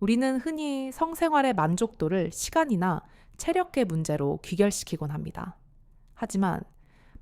우리는 흔히 성생활의 만족도를 시간이나 체력의 문제로 귀결시키곤 합니다. 하지만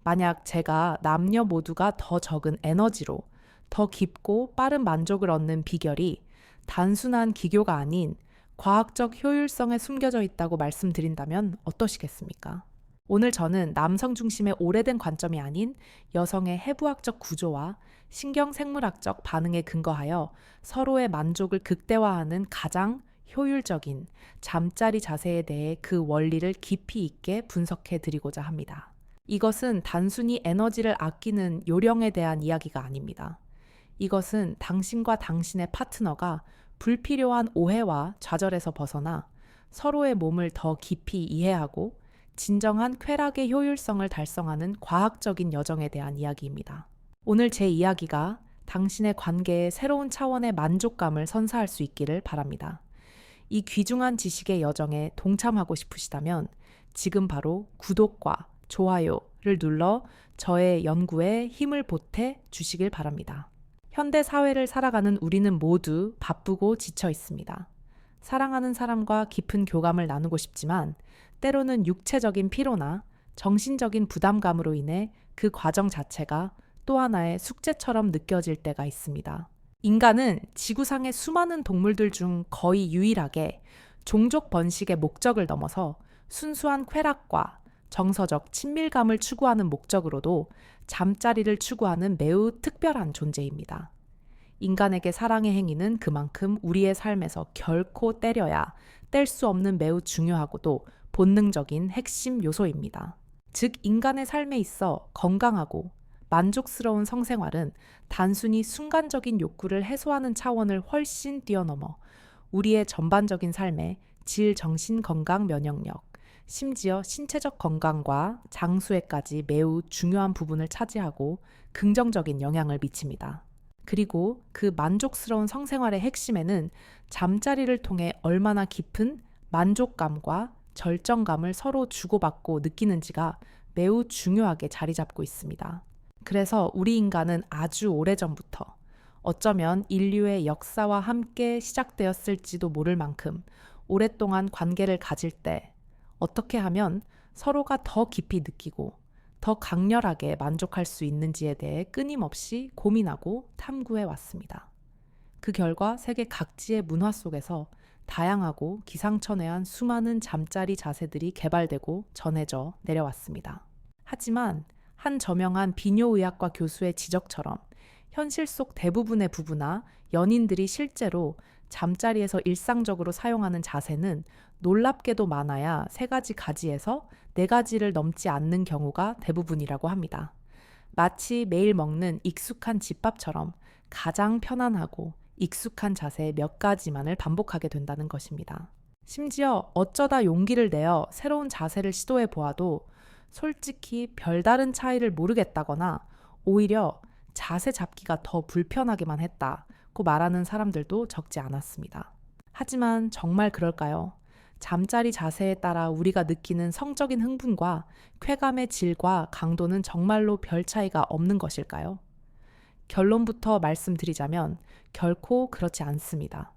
만약 제가 남녀 모두가 더 적은 에너지로 더 깊고 빠른 만족을 얻는 비결이 단순한 기교가 아닌 과학적 효율성에 숨겨져 있다고 말씀드린다면 어떠시겠습니까? 오늘 저는 남성 중심의 오래된 관점이 아닌 여성의 해부학적 구조와 신경생물학적 반응에 근거하여 서로의 만족을 극대화하는 가장 효율적인 잠자리 자세에 대해 그 원리를 깊이 있게 분석해 드리고자 합니다. 이것은 단순히 에너지를 아끼는 요령에 대한 이야기가 아닙니다. 이것은 당신과 당신의 파트너가 불필요한 오해와 좌절에서 벗어나 서로의 몸을 더 깊이 이해하고 진정한 쾌락의 효율성을 달성하는 과학적인 여정에 대한 이야기입니다. 오늘 제 이야기가 당신의 관계에 새로운 차원의 만족감을 선사할 수 있기를 바랍니다. 이 귀중한 지식의 여정에 동참하고 싶으시다면 지금 바로 구독과 좋아요를 눌러 저의 연구에 힘을 보태 주시길 바랍니다. 현대 사회를 살아가는 우리는 모두 바쁘고 지쳐 있습니다. 사랑하는 사람과 깊은 교감을 나누고 싶지만 때로는 육체적인 피로나 정신적인 부담감으로 인해 그 과정 자체가 또 하나의 숙제처럼 느껴질 때가 있습니다. 인간은 지구상의 수많은 동물들 중 거의 유일하게 종족 번식의 목적을 넘어서 순수한 쾌락과 정서적 친밀감을 추구하는 목적으로도 잠자리를 추구하는 매우 특별한 존재입니다. 인간에게 사랑의 행위는 그만큼 우리의 삶에서 결코 때려야 뗄 수 없는 매우 중요하고도 본능적인 핵심 요소입니다. 즉, 인간의 삶에 있어 건강하고 만족스러운 성생활은 단순히 순간적인 욕구를 해소하는 차원을 훨씬 뛰어넘어 우리의 전반적인 삶의 질, 정신, 건강, 면역력, 심지어 신체적 건강과 장수에까지 매우 중요한 부분을 차지하고 긍정적인 영향을 미칩니다. 그리고 그 만족스러운 성생활의 핵심에는 잠자리를 통해 얼마나 깊은 만족감과 절정감을 서로 주고받고 느끼는지가 매우 중요하게 자리 잡고 있습니다. 그래서 우리 인간은 아주 오래전부터 어쩌면 인류의 역사와 함께 시작되었을지도 모를 만큼 오랫동안 관계를 가질 때 어떻게 하면 서로가 더 깊이 느끼고 더 강렬하게 만족할 수 있는지에 대해 끊임없이 고민하고 탐구해 왔습니다. 그 결과 세계 각지의 문화 속에서 다양하고 기상천외한 수많은 잠자리 자세들이 개발되고 전해져 내려왔습니다. 하지만 한 저명한 비뇨의학과 교수의 지적처럼 현실 속 대부분의 부부나 연인들이 실제로 잠자리에서 일상적으로 사용하는 자세는 놀랍게도 많아야 3가지 가지에서 4가지를 넘지 않는 경우가 대부분이라고 합니다. 마치 매일 먹는 익숙한 집밥처럼 가장 편안하고 익숙한 자세 몇 가지만을 반복하게 된다는 것입니다. 심지어 어쩌다 용기를 내어 새로운 자세를 시도해 보아도 솔직히 별다른 차이를 모르겠다거나 오히려 자세 잡기가 더 불편하기만 했다고 말하는 사람들도 적지 않았습니다. 하지만 정말 그럴까요? 잠자리 자세에 따라 우리가 느끼는 성적인 흥분과 쾌감의 질과 강도는 정말로 별 차이가 없는 것일까요? 결론부터 말씀드리자면 결코 그렇지 않습니다.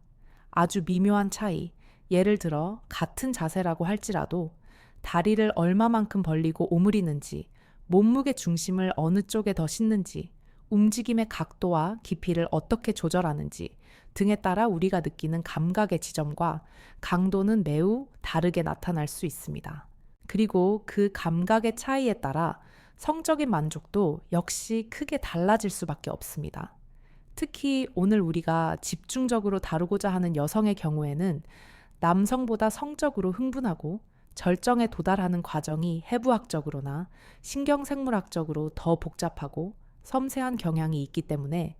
아주 미묘한 차이, 예를 들어 같은 자세라고 할지라도 다리를 얼마만큼 벌리고 오므리는지, 몸무게 중심을 어느 쪽에 더 싣는지, 움직임의 각도와 깊이를 어떻게 조절하는지 등에 따라 우리가 느끼는 감각의 지점과 강도는 매우 다르게 나타날 수 있습니다. 그리고 그 감각의 차이에 따라 성적인 만족도 역시 크게 달라질 수밖에 없습니다. 특히 오늘 우리가 집중적으로 다루고자 하는 여성의 경우에는 남성보다 성적으로 흥분하고 절정에 도달하는 과정이 해부학적으로나 신경생물학적으로 더 복잡하고 섬세한 경향이 있기 때문에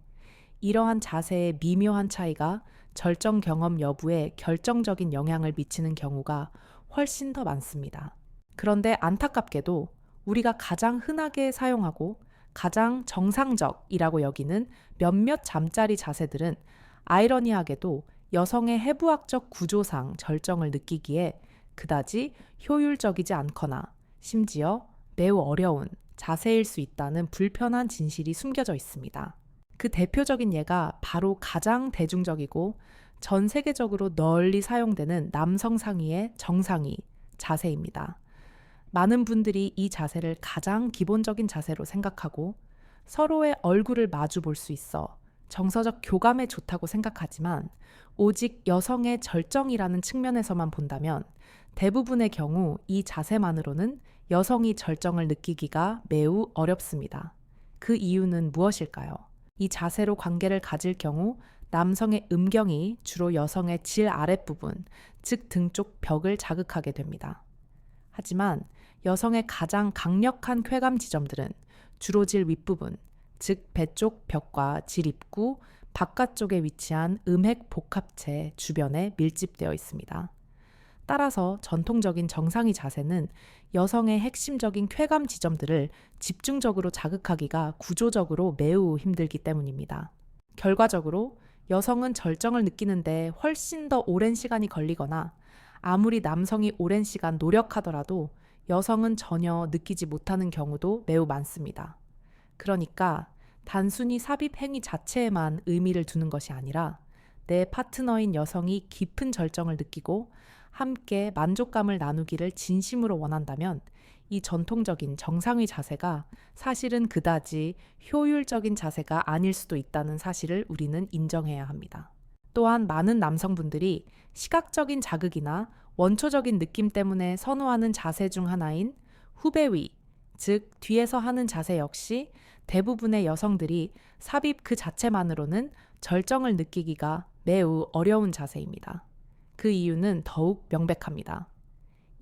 이러한 자세의 미묘한 차이가 절정 경험 여부에 결정적인 영향을 미치는 경우가 훨씬 더 많습니다. 그런데 안타깝게도 우리가 가장 흔하게 사용하고 가장 정상적이라고 여기는 몇몇 잠자리 자세들은 아이러니하게도 여성의 해부학적 구조상 절정을 느끼기에 그다지 효율적이지 않거나 심지어 매우 어려운 자세일 수 있다는 불편한 진실이 숨겨져 있습니다. 그 대표적인 예가 바로 가장 대중적이고 전 세계적으로 널리 사용되는 남성 상의의 정상의 자세입니다. 많은 분들이 이 자세를 가장 기본적인 자세로 생각하고 서로의 얼굴을 마주 볼 수 있어 정서적 교감에 좋다고 생각하지만 오직 여성의 절정이라는 측면에서만 본다면 대부분의 경우 이 자세만으로는 여성이 절정을 느끼기가 매우 어렵습니다. 그 이유는 무엇일까요? 이 자세로 관계를 가질 경우 남성의 음경이 주로 여성의 질 아랫부분, 즉 등 쪽 벽을 자극하게 됩니다. 하지만 여성의 가장 강력한 쾌감 지점들은 주로 질 윗부분, 즉 배 쪽 벽과 질 입구, 바깥쪽에 위치한 음핵 복합체 주변에 밀집되어 있습니다. 따라서 전통적인 정상의 자세는 여성의 핵심적인 쾌감 지점들을 집중적으로 자극하기가 구조적으로 매우 힘들기 때문입니다. 결과적으로 여성은 절정을 느끼는데 훨씬 더 오랜 시간이 걸리거나 아무리 남성이 오랜 시간 노력하더라도 여성은 전혀 느끼지 못하는 경우도 매우 많습니다. 그러니까 단순히 삽입 행위 자체에만 의미를 두는 것이 아니라 내 파트너인 여성이 깊은 절정을 느끼고 함께 만족감을 나누기를 진심으로 원한다면 이 전통적인 정상의 자세가 사실은 그다지 효율적인 자세가 아닐 수도 있다는 사실을 우리는 인정해야 합니다. 또한 많은 남성분들이 시각적인 자극이나 원초적인 느낌 때문에 선호하는 자세 중 하나인 후배위, 즉 뒤에서 하는 자세 역시 대부분의 여성들이 삽입 그 자체만으로는 절정을 느끼기가 매우 어려운 자세입니다. 그 이유는 더욱 명백합니다.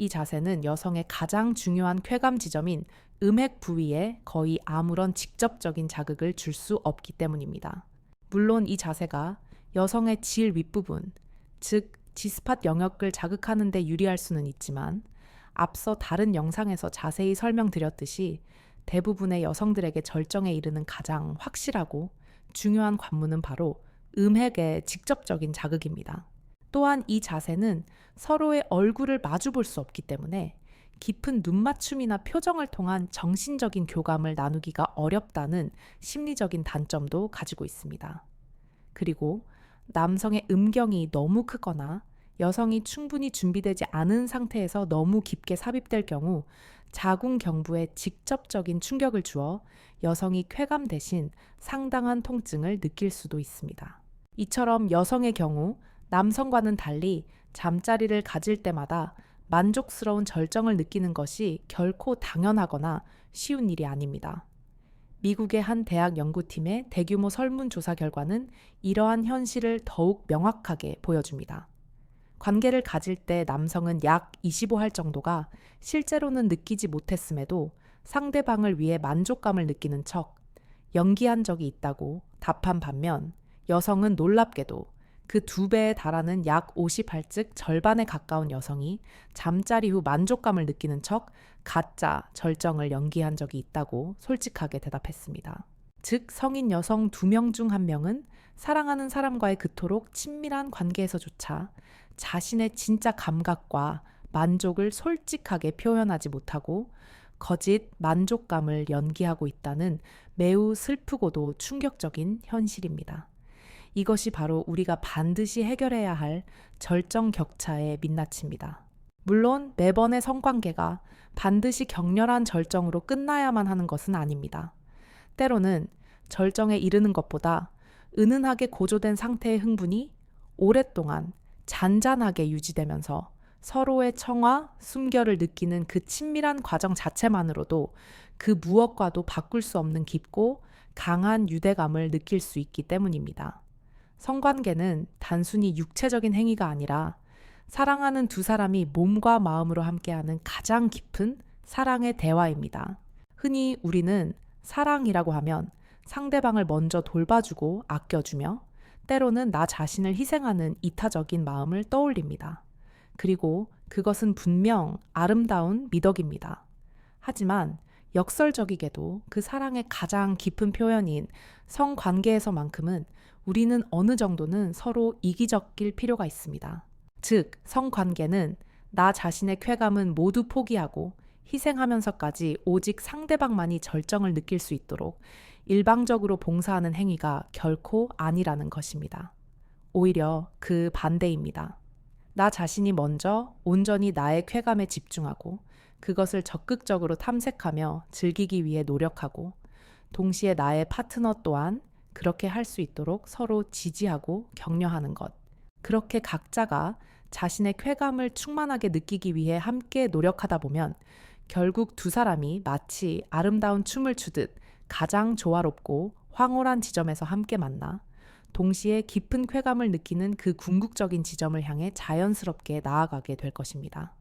이 자세는 여성의 가장 중요한 쾌감 지점인 음핵 부위에 거의 아무런 직접적인 자극을 줄 수 없기 때문입니다. 물론 이 자세가 여성의 질 윗부분, 즉 G스팟 영역을 자극하는 데 유리할 수는 있지만 앞서 다른 영상에서 자세히 설명드렸듯이 대부분의 여성들에게 절정에 이르는 가장 확실하고 중요한 관문은 바로 음핵의 직접적인 자극입니다. 또한 이 자세는 서로의 얼굴을 마주 볼 수 없기 때문에 깊은 눈맞춤이나 표정을 통한 정신적인 교감을 나누기가 어렵다는 심리적인 단점도 가지고 있습니다. 그리고 남성의 음경이 너무 크거나 여성이 충분히 준비되지 않은 상태에서 너무 깊게 삽입될 경우 자궁경부에 직접적인 충격을 주어 여성이 쾌감 대신 상당한 통증을 느낄 수도 있습니다. 이처럼 여성의 경우 남성과는 달리 잠자리를 가질 때마다 만족스러운 절정을 느끼는 것이 결코 당연하거나 쉬운 일이 아닙니다. 미국의 한 대학 연구팀의 대규모 설문조사 결과는 이러한 현실을 더욱 명확하게 보여줍니다. 관계를 가질 때 남성은 약 25할 정도가 실제로는 느끼지 못했음에도 상대방을 위해 만족감을 느끼는 척 연기한 적이 있다고 답한 반면 여성은 놀랍게도 그 2배에 달하는 약 50할 즉 절반에 가까운 여성이 잠자리 후 만족감을 느끼는 척 가짜 절정을 연기한 적이 있다고 솔직하게 대답했습니다. 즉 성인 여성 2명 중 1명은 사랑하는 사람과의 그토록 친밀한 관계에서조차 자신의 진짜 감각과 만족을 솔직하게 표현하지 못하고 거짓 만족감을 연기하고 있다는 매우 슬프고도 충격적인 현실입니다. 이것이 바로 우리가 반드시 해결해야 할 절정 격차의 민낯입니다. 물론 매번의 성관계가 반드시 격렬한 절정으로 끝나야만 하는 것은 아닙니다. 때로는 절정에 이르는 것보다 은은하게 고조된 상태의 흥분이 오랫동안 잔잔하게 유지되면서 서로의 청아, 숨결을 느끼는 그 친밀한 과정 자체만으로도 그 무엇과도 바꿀 수 없는 깊고 강한 유대감을 느낄 수 있기 때문입니다. 성관계는 단순히 육체적인 행위가 아니라 사랑하는 두 사람이 몸과 마음으로 함께하는 가장 깊은 사랑의 대화입니다. 흔히 우리는 사랑이라고 하면 상대방을 먼저 돌봐주고 아껴주며 때로는 나 자신을 희생하는 이타적인 마음을 떠올립니다. 그리고 그것은 분명 아름다운 미덕입니다. 하지만 역설적이게도 그 사랑의 가장 깊은 표현인 성관계에서만큼은 우리는 어느 정도는 서로 이기적일 필요가 있습니다. 즉, 성관계는 나 자신의 쾌감은 모두 포기하고 희생하면서까지 오직 상대방만이 절정을 느낄 수 있도록 일방적으로 봉사하는 행위가 결코 아니라는 것입니다. 오히려 그 반대입니다. 나 자신이 먼저 온전히 나의 쾌감에 집중하고 그것을 적극적으로 탐색하며 즐기기 위해 노력하고 동시에 나의 파트너 또한 그렇게 할 수 있도록 서로 지지하고 격려하는 것. 그렇게 각자가 자신의 쾌감을 충만하게 느끼기 위해 함께 노력하다 보면 결국 두 사람이 마치 아름다운 춤을 추듯 가장 조화롭고 황홀한 지점에서 함께 만나 동시에 깊은 쾌감을 느끼는 그 궁극적인 지점을 향해 자연스럽게 나아가게 될 것입니다.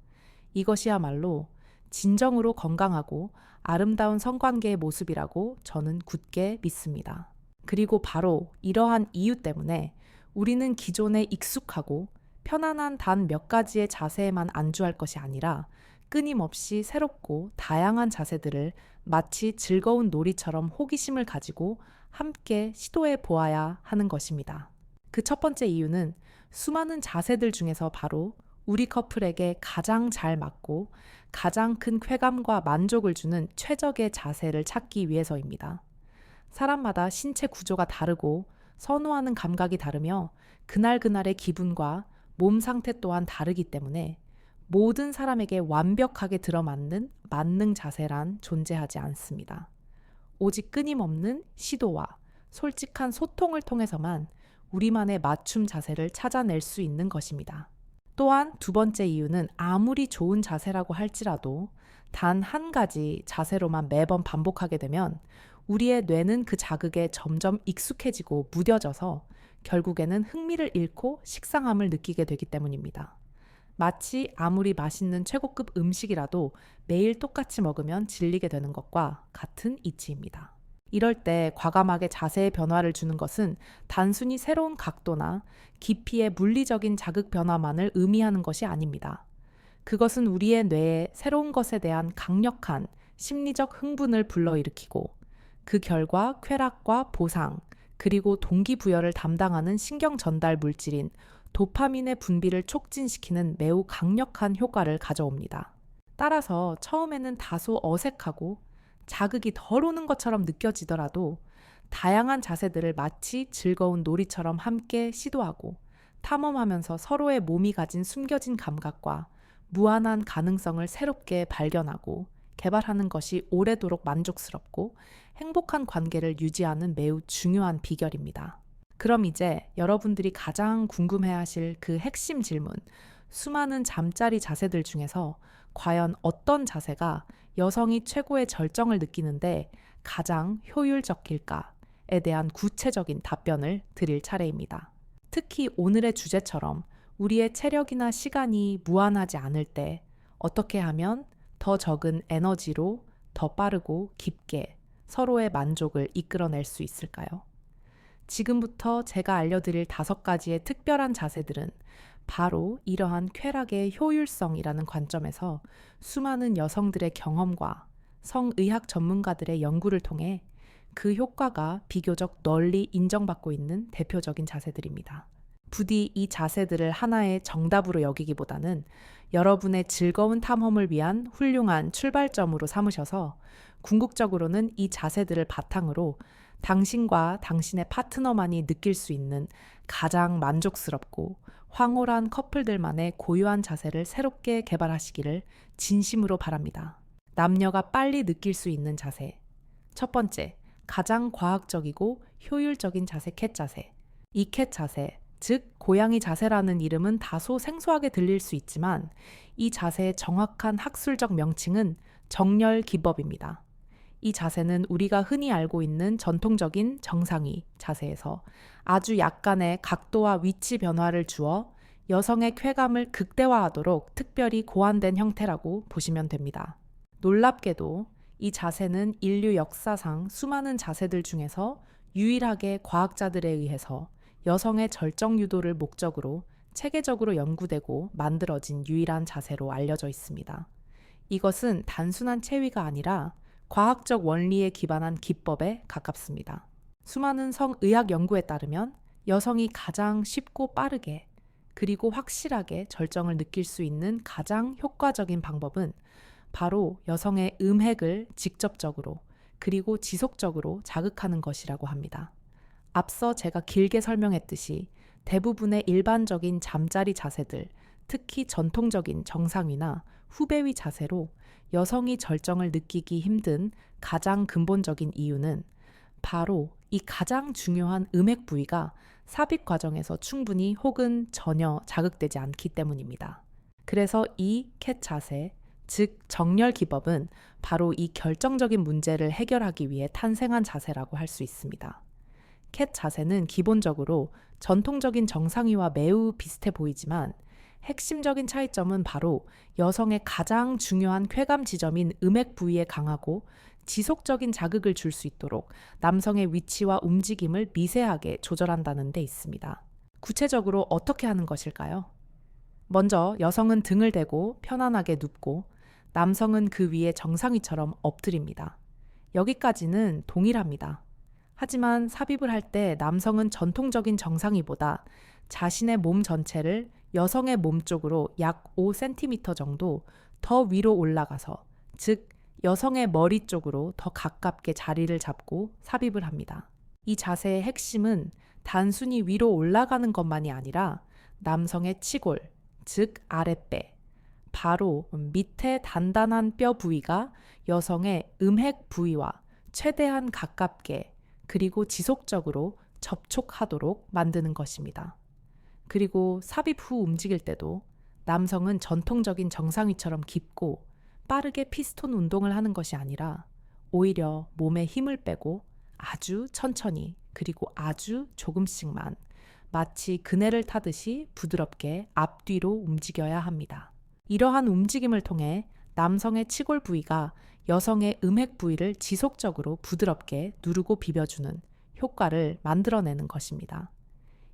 이것이야말로 진정으로 건강하고 아름다운 성관계의 모습이라고 저는 굳게 믿습니다. 그리고 바로 이러한 이유 때문에 우리는 기존에 익숙하고 편안한 단 몇 가지의 자세에만 안주할 것이 아니라 끊임없이 새롭고 다양한 자세들을 마치 즐거운 놀이처럼 호기심을 가지고 함께 시도해 보아야 하는 것입니다. 그 첫 번째 이유는 수많은 자세들 중에서 바로 우리 커플에게 가장 잘 맞고 가장 큰 쾌감과 만족을 주는 최적의 자세를 찾기 위해서입니다. 사람마다 신체 구조가 다르고 선호하는 감각이 다르며 그날그날의 기분과 몸 상태 또한 다르기 때문에 모든 사람에게 완벽하게 들어맞는 만능 자세란 존재하지 않습니다. 오직 끊임없는 시도와 솔직한 소통을 통해서만 우리만의 맞춤 자세를 찾아낼 수 있는 것입니다. 또한 두 번째 이유는 아무리 좋은 자세라고 할지라도 단 한 가지 자세로만 매번 반복하게 되면 우리의 뇌는 그 자극에 점점 익숙해지고 무뎌져서 결국에는 흥미를 잃고 식상함을 느끼게 되기 때문입니다. 마치 아무리 맛있는 최고급 음식이라도 매일 똑같이 먹으면 질리게 되는 것과 같은 이치입니다. 이럴 때 과감하게 자세의 변화를 주는 것은 단순히 새로운 각도나 깊이의 물리적인 자극 변화만을 의미하는 것이 아닙니다. 그것은 우리의 뇌에 새로운 것에 대한 강력한 심리적 흥분을 불러일으키고 그 결과 쾌락과 보상, 그리고 동기부여를 담당하는 신경 전달 물질인 도파민의 분비를 촉진시키는 매우 강력한 효과를 가져옵니다. 따라서 처음에는 다소 어색하고 자극이 덜 오는 것처럼 느껴지더라도 다양한 자세들을 마치 즐거운 놀이처럼 함께 시도하고 탐험하면서 서로의 몸이 가진 숨겨진 감각과 무한한 가능성을 새롭게 발견하고 개발하는 것이 오래도록 만족스럽고 행복한 관계를 유지하는 매우 중요한 비결입니다. 그럼 이제 여러분들이 가장 궁금해하실 그 핵심 질문, 수많은 잠자리 자세들 중에서 과연 어떤 자세가 여성이 최고의 절정을 느끼는데 가장 효율적일까에 대한 구체적인 답변을 드릴 차례입니다. 특히 오늘의 주제처럼 우리의 체력이나 시간이 무한하지 않을 때 어떻게 하면 더 적은 에너지로 더 빠르고 깊게 서로의 만족을 이끌어낼 수 있을까요? 지금부터 제가 알려드릴 5가지의 특별한 자세들은 바로 이러한 쾌락의 효율성이라는 관점에서 수많은 여성들의 경험과 성의학 전문가들의 연구를 통해 그 효과가 비교적 널리 인정받고 있는 대표적인 자세들입니다. 부디 이 자세들을 하나의 정답으로 여기기보다는 여러분의 즐거운 탐험을 위한 훌륭한 출발점으로 삼으셔서 궁극적으로는 이 자세들을 바탕으로 당신과 당신의 파트너만이 느낄 수 있는 가장 만족스럽고 황홀한 커플들만의 고유한 자세를 새롭게 개발하시기를 진심으로 바랍니다. 남녀가 빨리 느낄 수 있는 자세. 첫 번째, 가장 과학적이고 효율적인 자세 캣 자세. 이 캣 자세, 즉 고양이 자세라는 이름은 다소 생소하게 들릴 수 있지만 이 자세의 정확한 학술적 명칭은 정렬 기법입니다. 이 자세는 우리가 흔히 알고 있는 전통적인 정상위 자세에서 아주 약간의 각도와 위치 변화를 주어 여성의 쾌감을 극대화하도록 특별히 고안된 형태라고 보시면 됩니다. 놀랍게도 이 자세는 인류 역사상 수많은 자세들 중에서 유일하게 과학자들에 의해서 여성의 절정 유도를 목적으로 체계적으로 연구되고 만들어진 유일한 자세로 알려져 있습니다. 이것은 단순한 체위가 아니라 과학적 원리에 기반한 기법에 가깝습니다. 수많은 성의학 연구에 따르면 여성이 가장 쉽고 빠르게 그리고 확실하게 절정을 느낄 수 있는 가장 효과적인 방법은 바로 여성의 음핵을 직접적으로 그리고 지속적으로 자극하는 것이라고 합니다. 앞서 제가 길게 설명했듯이 대부분의 일반적인 잠자리 자세들, 특히 전통적인 정상위나 후배위 자세로 여성이 절정을 느끼기 힘든 가장 근본적인 이유는 바로 이 가장 중요한 음액 부위가 삽입 과정에서 충분히 혹은 전혀 자극되지 않기 때문입니다. 그래서 이 캣 자세, 즉 정렬 기법은 바로 이 결정적인 문제를 해결하기 위해 탄생한 자세라고 할 수 있습니다. 캣 자세는 기본적으로 전통적인 정상위와 매우 비슷해 보이지만 핵심적인 차이점은 바로 여성의 가장 중요한 쾌감 지점인 음액 부위에 강하고 지속적인 자극을 줄 수 있도록 남성의 위치와 움직임을 미세하게 조절한다는 데 있습니다. 구체적으로 어떻게 하는 것일까요? 먼저 여성은 등을 대고 편안하게 눕고 남성은 그 위에 정상위처럼 엎드립니다. 여기까지는 동일합니다. 하지만 삽입을 할 때 남성은 전통적인 정상위보다 자신의 몸 전체를 여성의 몸 쪽으로 약 5cm 정도 더 위로 올라가서, 즉 여성의 머리 쪽으로 더 가깝게 자리를 잡고 삽입을 합니다. 이 자세의 핵심은 단순히 위로 올라가는 것만이 아니라 남성의 치골, 즉 아랫배, 바로 밑에 단단한 뼈 부위가 여성의 음핵 부위와 최대한 가깝게 그리고 지속적으로 접촉하도록 만드는 것입니다. 그리고 삽입 후 움직일 때도 남성은 전통적인 정상위처럼 깊고 빠르게 피스톤 운동을 하는 것이 아니라 오히려 몸에 힘을 빼고 아주 천천히 그리고 아주 조금씩만 마치 그네를 타듯이 부드럽게 앞뒤로 움직여야 합니다. 이러한 움직임을 통해 남성의 치골 부위가 여성의 음핵 부위를 지속적으로 부드럽게 누르고 비벼주는 효과를 만들어내는 것입니다.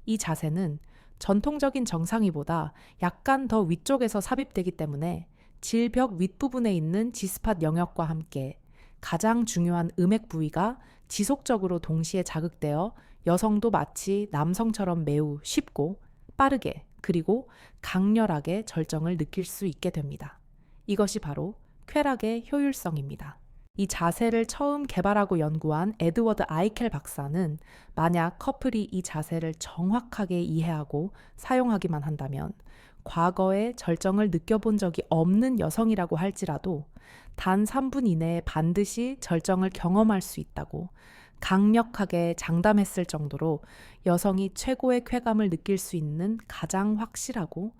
이 자세는 전통적인 정상위보다 약간 더 위쪽에서 삽입되기 때문에 질벽 윗부분에 있는 G스팟 영역과 함께 가장 중요한 음핵 부위가 지속적으로 동시에 자극되어 여성도 마치 남성처럼 매우 쉽고 빠르게 그리고 강렬하게 절정을 느낄 수 있게 됩니다. 이것이 바로 쾌락의 효율성입니다. 이 자세를 처음 개발하고 연구한 에드워드 아이켈 박사는 만약 커플이 이 자세를 정확하게 이해하고 사용하기만 한다면 과거에 절정을 느껴본 적이 없는 여성이라고 할지라도 단 3분 이내에 반드시 절정을 경험할 수 있다고 강력하게 장담했을 정도로 여성이 최고의 쾌감을 느낄 수 있는 가장 확실하고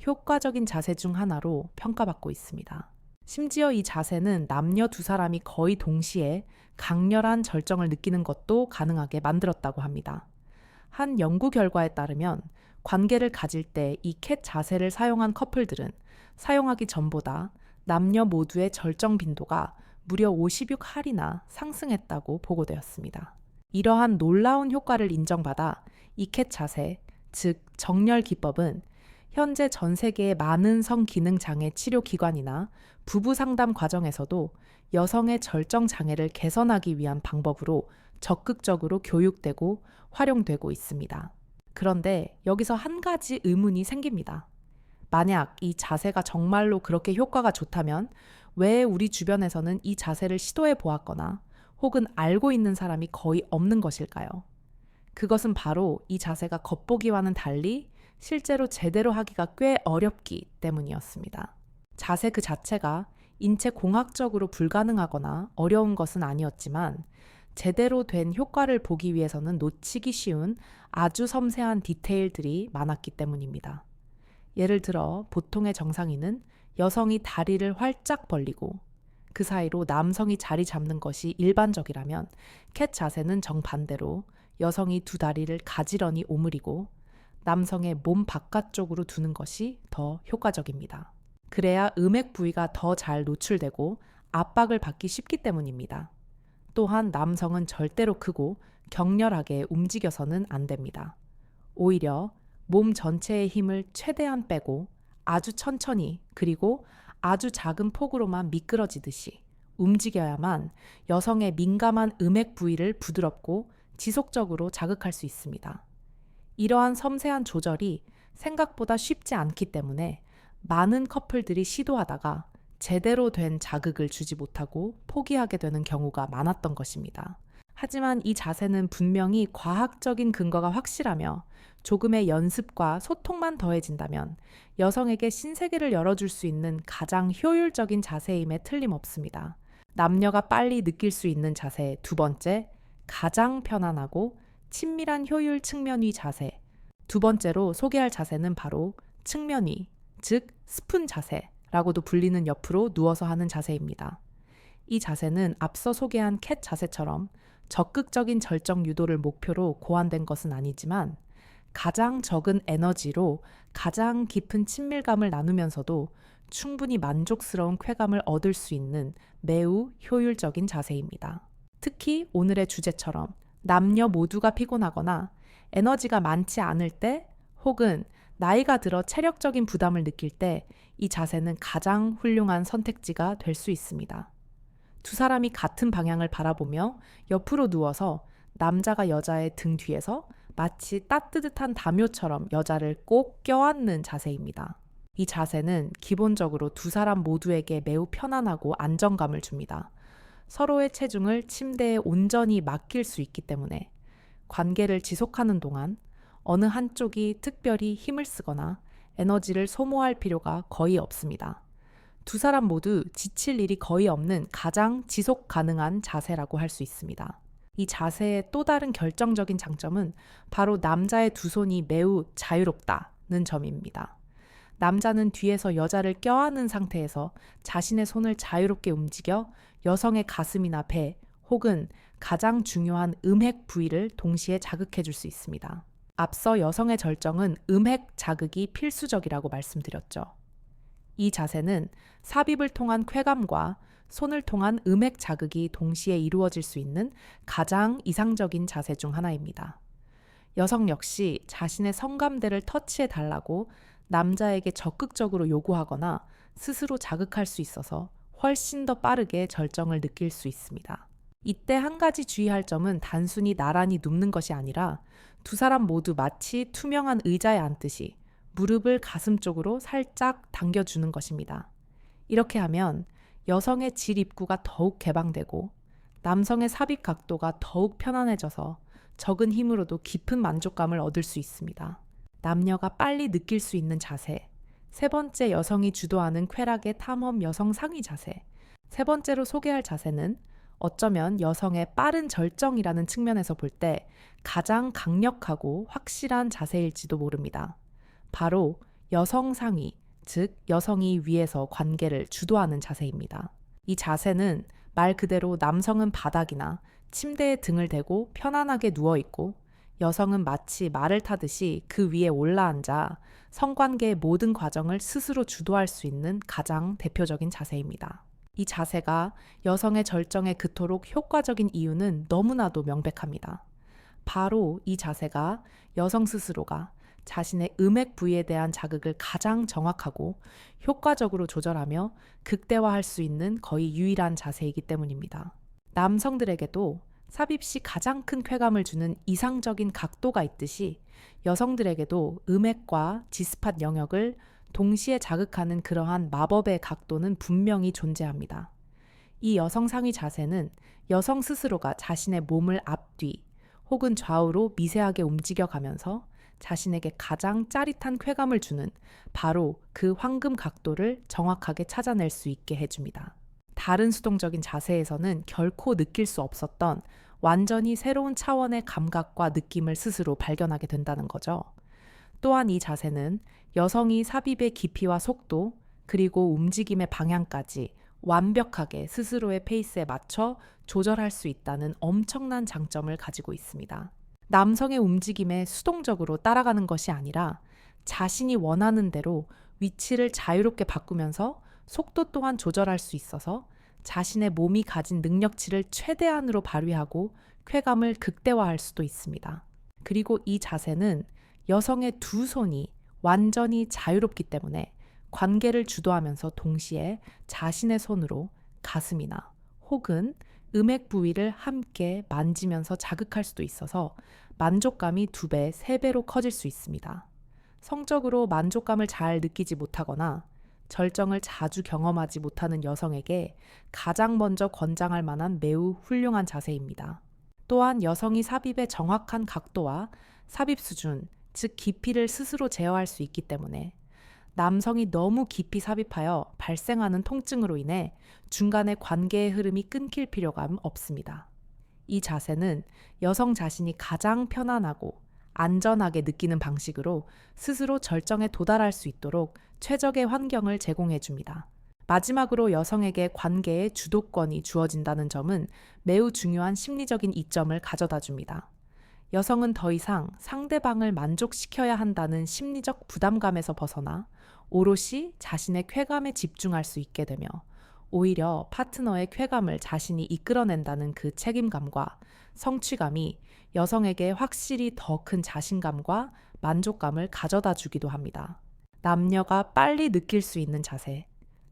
효과적인 자세 중 하나로 평가받고 있습니다. 심지어 이 자세는 남녀 두 사람이 거의 동시에 강렬한 절정을 느끼는 것도 가능하게 만들었다고 합니다. 한 연구 결과에 따르면 관계를 가질 때 이 캣 자세를 사용한 커플들은 사용하기 전보다 남녀 모두의 절정 빈도가 무려 56할이나 상승했다고 보고되었습니다. 이러한 놀라운 효과를 인정받아 이 캣 자세, 즉 정렬 기법은 현재 전 세계의 많은 성기능 장애 치료 기관이나 부부 상담 과정에서도 여성의 절정 장애를 개선하기 위한 방법으로 적극적으로 교육되고 활용되고 있습니다. 그런데 여기서 한 가지 의문이 생깁니다. 만약 이 자세가 정말로 그렇게 효과가 좋다면 왜 우리 주변에서는 이 자세를 시도해 보았거나 혹은 알고 있는 사람이 거의 없는 것일까요? 그것은 바로 이 자세가 겉보기와는 달리 실제로 제대로 하기가 꽤 어렵기 때문이었습니다. 자세 그 자체가 인체 공학적으로 불가능하거나 어려운 것은 아니었지만 제대로 된 효과를 보기 위해서는 놓치기 쉬운 아주 섬세한 디테일들이 많았기 때문입니다. 예를 들어 보통의 정상인은 여성이 다리를 활짝 벌리고 그 사이로 남성이 자리 잡는 것이 일반적이라면 캣 자세는 정반대로 여성이 두 다리를 가지런히 오므리고 남성의 몸 바깥쪽으로 두는 것이 더 효과적입니다. 그래야 음액 부위가 더 잘 노출되고 압박을 받기 쉽기 때문입니다. 또한 남성은 절대로 크고 격렬하게 움직여서는 안 됩니다. 오히려 몸 전체의 힘을 최대한 빼고 아주 천천히 그리고 아주 작은 폭으로만 미끄러지듯이 움직여야만 여성의 민감한 음액 부위를 부드럽고 지속적으로 자극할 수 있습니다. 이러한 섬세한 조절이 생각보다 쉽지 않기 때문에 많은 커플들이 시도하다가 제대로 된 자극을 주지 못하고 포기하게 되는 경우가 많았던 것입니다. 하지만 이 자세는 분명히 과학적인 근거가 확실하며 조금의 연습과 소통만 더해진다면 여성에게 신세계를 열어줄 수 있는 가장 효율적인 자세임에 틀림없습니다. 남녀가 빨리 느낄 수 있는 자세 두 번째, 가장 편안하고 친밀한 효율 측면위 자세. 두 번째로 소개할 자세는 바로 측면위, 즉 스푼 자세라고도 불리는 옆으로 누워서 하는 자세입니다. 이 자세는 앞서 소개한 캣 자세처럼 적극적인 절정 유도를 목표로 고안된 것은 아니지만 가장 적은 에너지로 가장 깊은 친밀감을 나누면서도 충분히 만족스러운 쾌감을 얻을 수 있는 매우 효율적인 자세입니다. 특히 오늘의 주제처럼 남녀 모두가 피곤하거나 에너지가 많지 않을 때 혹은 나이가 들어 체력적인 부담을 느낄 때 이 자세는 가장 훌륭한 선택지가 될 수 있습니다. 두 사람이 같은 방향을 바라보며 옆으로 누워서 남자가 여자의 등 뒤에서 마치 따뜻한 담요처럼 여자를 꼭 껴안는 자세입니다. 이 자세는 기본적으로 두 사람 모두에게 매우 편안하고 안정감을 줍니다. 서로의 체중을 침대에 온전히 맡길 수 있기 때문에 관계를 지속하는 동안 어느 한쪽이 특별히 힘을 쓰거나 에너지를 소모할 필요가 거의 없습니다. 두 사람 모두 지칠 일이 거의 없는 가장 지속 가능한 자세라고 할 수 있습니다. 이 자세의 또 다른 결정적인 장점은 바로 남자의 두 손이 매우 자유롭다는 점입니다. 남자는 뒤에서 여자를 껴안은 상태에서 자신의 손을 자유롭게 움직여 여성의 가슴이나 배 혹은 가장 중요한 음핵 부위를 동시에 자극해 줄 수 있습니다. 앞서 여성의 절정은 음핵 자극이 필수적이라고 말씀드렸죠. 이 자세는 삽입을 통한 쾌감과 손을 통한 음핵 자극이 동시에 이루어질 수 있는 가장 이상적인 자세 중 하나입니다. 여성 역시 자신의 성감대를 터치해 달라고 남자에게 적극적으로 요구하거나 스스로 자극할 수 있어서 훨씬 더 빠르게 절정을 느낄 수 있습니다. 이때 한 가지 주의할 점은 단순히 나란히 눕는 것이 아니라 두 사람 모두 마치 투명한 의자에 앉듯이 무릎을 가슴 쪽으로 살짝 당겨주는 것입니다. 이렇게 하면 여성의 질 입구가 더욱 개방되고 남성의 삽입 각도가 더욱 편안해져서 적은 힘으로도 깊은 만족감을 얻을 수 있습니다. 남녀가 빨리 느낄 수 있는 자세. 세 번째, 여성이 주도하는 쾌락의 탐험 여성 상위 자세. 세 번째로 소개할 자세는 어쩌면 여성의 빠른 절정이라는 측면에서 볼 때 가장 강력하고 확실한 자세일지도 모릅니다. 바로 여성 상위, 즉 여성이 위에서 관계를 주도하는 자세입니다. 이 자세는 말 그대로 남성은 바닥이나 침대에 등을 대고 편안하게 누워있고 여성은 마치 말을 타듯이 그 위에 올라앉아 성관계의 모든 과정을 스스로 주도할 수 있는 가장 대표적인 자세입니다. 이 자세가 여성의 절정에 그토록 효과적인 이유는 너무나도 명백합니다. 바로 이 자세가 여성 스스로가 자신의 음핵 부위에 대한 자극을 가장 정확하고 효과적으로 조절하며 극대화할 수 있는 거의 유일한 자세이기 때문입니다. 남성들에게도 삽입 시 가장 큰 쾌감을 주는 이상적인 각도가 있듯이 여성들에게도 음핵과 G스팟 영역을 동시에 자극하는 그러한 마법의 각도는 분명히 존재합니다. 이 여성 상위 자세는 여성 스스로가 자신의 몸을 앞뒤 혹은 좌우로 미세하게 움직여가면서 자신에게 가장 짜릿한 쾌감을 주는 바로 그 황금 각도를 정확하게 찾아낼 수 있게 해줍니다. 다른 수동적인 자세에서는 결코 느낄 수 없었던 완전히 새로운 차원의 감각과 느낌을 스스로 발견하게 된다는 거죠. 또한 이 자세는 여성이 삽입의 깊이와 속도 그리고 움직임의 방향까지 완벽하게 스스로의 페이스에 맞춰 조절할 수 있다는 엄청난 장점을 가지고 있습니다. 남성의 움직임에 수동적으로 따라가는 것이 아니라 자신이 원하는 대로 위치를 자유롭게 바꾸면서 속도 또한 조절할 수 있어서 자신의 몸이 가진 능력치를 최대한으로 발휘하고 쾌감을 극대화할 수도 있습니다. 그리고 이 자세는 여성의 두 손이 완전히 자유롭기 때문에 관계를 주도하면서 동시에 자신의 손으로 가슴이나 혹은 음핵 부위를 함께 만지면서 자극할 수도 있어서 만족감이 2배, 3배로 커질 수 있습니다. 성적으로 만족감을 잘 느끼지 못하거나 절정을 자주 경험하지 못하는 여성에게 가장 먼저 권장할 만한 매우 훌륭한 자세입니다. 또한 여성이 삽입의 정확한 각도와 삽입 수준, 즉 깊이를 스스로 제어할 수 있기 때문에 남성이 너무 깊이 삽입하여 발생하는 통증으로 인해 중간에 관계의 흐름이 끊길 필요가 없습니다. 이 자세는 여성 자신이 가장 편안하고 안전하게 느끼는 방식으로 스스로 절정에 도달할 수 있도록 최적의 환경을 제공해 줍니다. 마지막으로 여성에게 관계의 주도권이 주어진다는 점은 매우 중요한 심리적인 이점을 가져다 줍니다. 여성은 더 이상 상대방을 만족시켜야 한다는 심리적 부담감에서 벗어나 오롯이 자신의 쾌감에 집중할 수 있게 되며 오히려 파트너의 쾌감을 자신이 이끌어낸다는 그 책임감과 성취감이 여성에게 확실히 더 큰 자신감과 만족감을 가져다 주기도 합니다. 남녀가 빨리 느낄 수 있는 자세.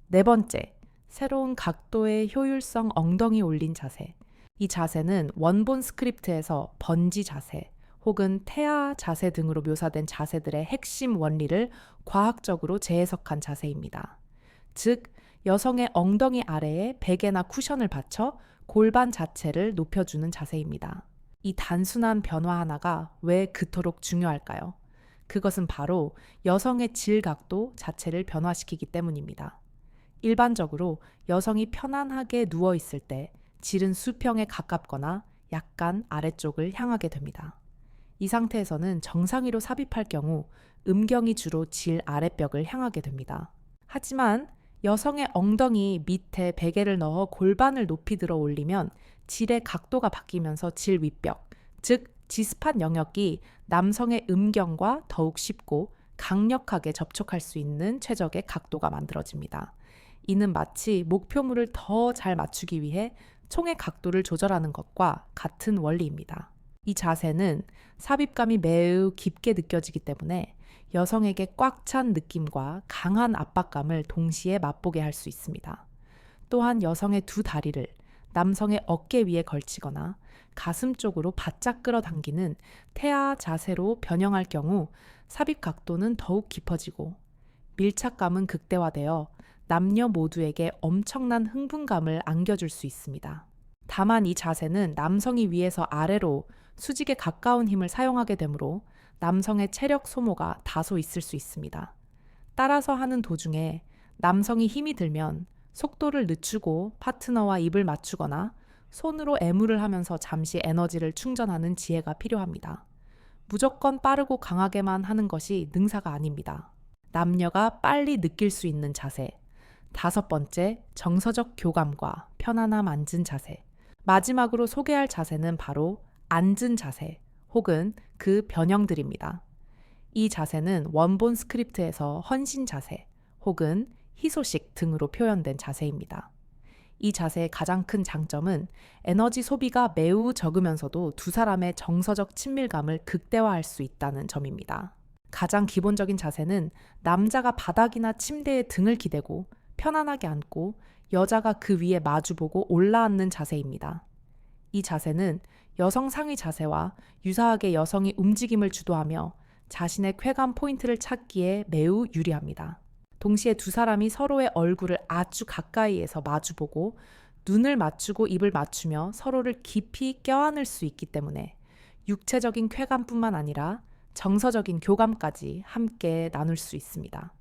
네 번째, 새로운 각도의 효율성 엉덩이 올린 자세. 이 자세는 원본 스크립트에서 번지 자세 혹은 태아 자세 등으로 묘사된 자세들의 핵심 원리를 과학적으로 재해석한 자세입니다. 즉, 여성의 엉덩이 아래에 베개나 쿠션을 받쳐 골반 자체를 높여주는 자세입니다. 이 단순한 변화 하나가 왜 그토록 중요할까요? 그것은 바로 여성의 질 각도 자체를 변화시키기 때문입니다. 일반적으로 여성이 편안하게 누워 있을 때 질은 수평에 가깝거나 약간 아래쪽을 향하게 됩니다. 이 상태에서는 정상위로 삽입할 경우 음경이 주로 질 아랫벽을 향하게 됩니다. 하지만 여성의 엉덩이 밑에 베개를 넣어 골반을 높이 들어 올리면 질의 각도가 바뀌면서 질 윗벽, 즉 G스팟 영역이 남성의 음경과 더욱 쉽고 강력하게 접촉할 수 있는 최적의 각도가 만들어집니다. 이는 마치 목표물을 더 잘 맞추기 위해 총의 각도를 조절하는 것과 같은 원리입니다. 이 자세는 삽입감이 매우 깊게 느껴지기 때문에 여성에게 꽉 찬 느낌과 강한 압박감을 동시에 맛보게 할 수 있습니다. 또한 여성의 두 다리를 남성의 어깨 위에 걸치거나 가슴 쪽으로 바짝 끌어당기는 태아 자세로 변형할 경우 삽입 각도는 더욱 깊어지고 밀착감은 극대화되어 남녀 모두에게 엄청난 흥분감을 안겨줄 수 있습니다. 다만 이 자세는 남성이 위에서 아래로 수직에 가까운 힘을 사용하게 되므로 남성의 체력 소모가 다소 있을 수 있습니다. 따라서 하는 도중에 남성이 힘이 들면 속도를 늦추고 파트너와 입을 맞추거나 손으로 애무를 하면서 잠시 에너지를 충전하는 지혜가 필요합니다. 무조건 빠르고 강하게만 하는 것이 능사가 아닙니다. 남녀가 빨리 느낄 수 있는 자세. 다섯 번째, 정서적 교감과 편안함 앉은 자세. 마지막으로 소개할 자세는 바로 앉은 자세 혹은 그 변형들입니다. 이 자세는 원본 스크립트에서 헌신 자세 혹은 희소식 등으로 표현된 자세입니다. 이 자세의 가장 큰 장점은 에너지 소비가 매우 적으면서도 두 사람의 정서적 친밀감을 극대화할 수 있다는 점입니다. 가장 기본적인 자세는 남자가 바닥이나 침대에 등을 기대고 편안하게 앉고 여자가 그 위에 마주보고 올라앉는 자세입니다. 이 자세는 여성 상위 자세와 유사하게 여성이 움직임을 주도하며 자신의 쾌감 포인트를 찾기에 매우 유리합니다. 동시에 두 사람이 서로의 얼굴을 아주 가까이에서 마주보고 눈을 맞추고 입을 맞추며 서로를 깊이 껴안을 수 있기 때문에 육체적인 쾌감뿐만 아니라 정서적인 교감까지 함께 나눌 수 있습니다.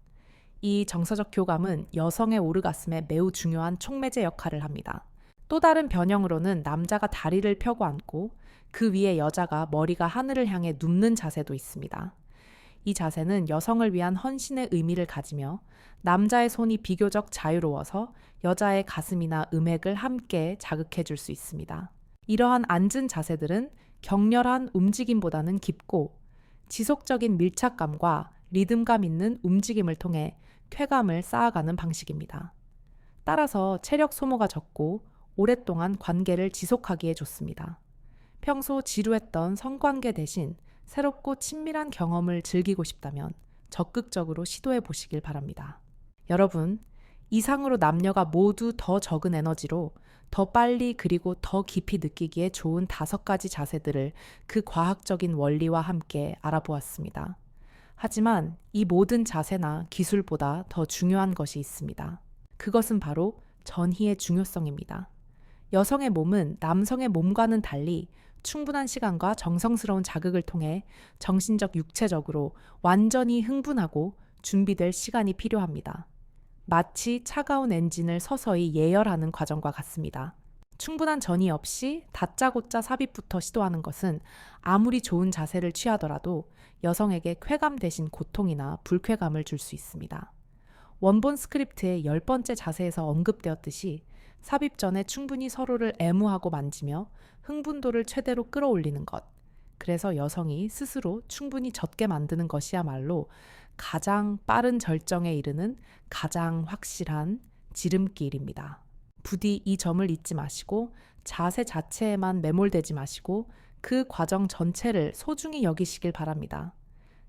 이 정서적 교감은 여성의 오르가슴에 매우 중요한 촉매제 역할을 합니다. 또 다른 변형으로는 남자가 다리를 펴고 앉고 그 위에 여자가 머리가 하늘을 향해 눕는 자세도 있습니다. 이 자세는 여성을 위한 헌신의 의미를 가지며 남자의 손이 비교적 자유로워서 여자의 가슴이나 음액을 함께 자극해 줄 수 있습니다. 이러한 앉은 자세들은 격렬한 움직임보다는 깊고 지속적인 밀착감과 리듬감 있는 움직임을 통해 쾌감을 쌓아가는 방식입니다. 따라서 체력 소모가 적고 오랫동안 관계를 지속하기에 좋습니다. 평소 지루했던 성관계 대신 새롭고 친밀한 경험을 즐기고 싶다면 적극적으로 시도해 보시길 바랍니다. 여러분, 이상으로 남녀가 모두 더 적은 에너지로 더 빨리 그리고 더 깊이 느끼기에 좋은 5가지 자세들을 그 과학적인 원리와 함께 알아보았습니다. 하지만 이 모든 자세나 기술보다 더 중요한 것이 있습니다. 그것은 바로 전희의 중요성입니다. 여성의 몸은 남성의 몸과는 달리 충분한 시간과 정성스러운 자극을 통해 정신적, 육체적으로 완전히 흥분하고 준비될 시간이 필요합니다. 마치 차가운 엔진을 서서히 예열하는 과정과 같습니다. 충분한 전이 없이 다짜고짜 삽입부터 시도하는 것은 아무리 좋은 자세를 취하더라도 여성에게 쾌감 대신 고통이나 불쾌감을 줄 수 있습니다. 원본 스크립트의 10번째 자세에서 언급되었듯이 삽입 전에 충분히 서로를 애무하고 만지며 흥분도를 최대로 끌어올리는 것. 그래서 여성이 스스로 충분히 젖게 만드는 것이야말로 가장 빠른 절정에 이르는 가장 확실한 지름길입니다. 부디 이 점을 잊지 마시고 자세 자체에만 매몰되지 마시고 그 과정 전체를 소중히 여기시길 바랍니다.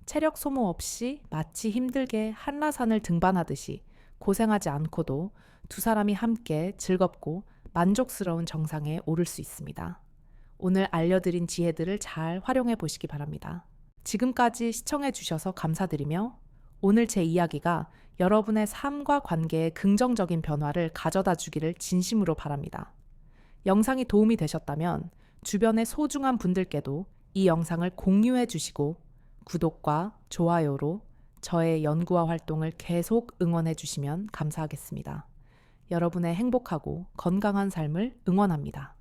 체력 소모 없이 마치 힘들게 한라산을 등반하듯이 고생하지 않고도 두 사람이 함께 즐겁고 만족스러운 정상에 오를 수 있습니다. 오늘 알려드린 지혜들을 잘 활용해 보시기 바랍니다. 지금까지 시청해 주셔서 감사드리며 오늘 제 이야기가 여러분의 삶과 관계에 긍정적인 변화를 가져다 주기를 진심으로 바랍니다. 영상이 도움이 되셨다면 주변의 소중한 분들께도 이 영상을 공유해 주시고 구독과 좋아요로 저의 연구와 활동을 계속 응원해 주시면 감사하겠습니다. 여러분의 행복하고 건강한 삶을 응원합니다.